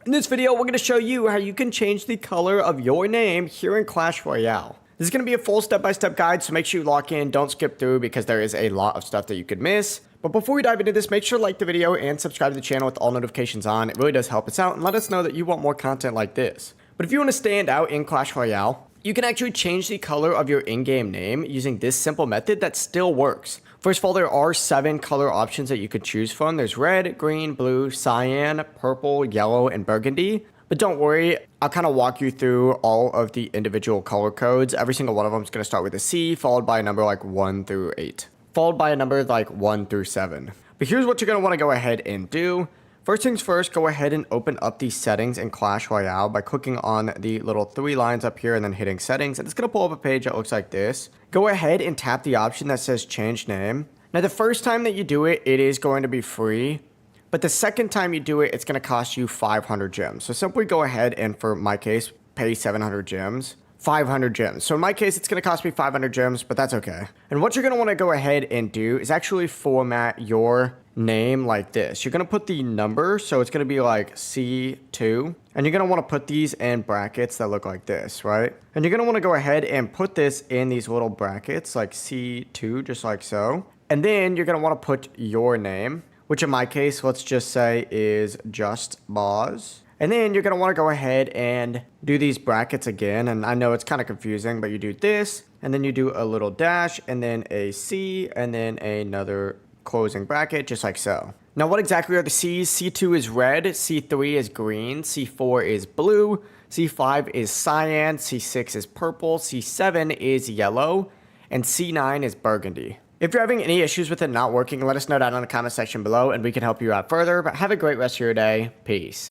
In this video, we're going to show you how you can change the color of your name here in Clash Royale. This is going to be a full step-by-step guide, so make sure you lock in, don't skip through because there is a lot of stuff that you could miss. But before we dive into this, make sure to like the video and subscribe to the channel with all notifications on. It really does help us out and let us know that you want more content like this. But if you want to stand out in Clash Royale, you can actually change the color of your in-game name using this simple method that still works. First of all, there are 7 color options that you could choose from. There's red, green, blue, cyan, purple, yellow, and burgundy. But don't worry, I'll kind of walk you through all of the individual color codes. Every single one of them is going to start with a C, followed by a number like 1 through 8, followed by a number like 1 through 7. But here's what you're going to want to go ahead and do. First things first, go ahead and open up the settings in Clash Royale by clicking on the little 3 lines up here and then hitting settings. And it's going to pull up a page that looks like this. Go ahead and tap the option that says change name. Now the first time that you do it, it is going to be free. But the second time you do it, it's going to cost you 500 gems. So simply go ahead and, for my case, pay 700 gems. 500 gems. So in my case, it's going to cost me 500 gems, but that's okay. And what you're going to want to go ahead and do is actually format your name like this. You're going to put the number, so it's going to be like C2, and you're going to want to put these in brackets that look like this, right? And you're going to want to go ahead and put this in these little brackets like C2, just like so. And then you're going to want to put your name, which in my case, let's just say is Just Boz. And then you're going to want to go ahead and do these brackets again. And I know it's kind of confusing, but you do this, and then you do a little dash, and then a C, and then another closing bracket, just like so. Now, what exactly are the C's? C2 is red, C3 is green, C4 is blue, C5 is cyan, C6 is purple, C7 is yellow, and C9 is burgundy. If you're having any issues with it not working, let us know down in the comment section below, and we can help you out further. But have a great rest of your day. Peace.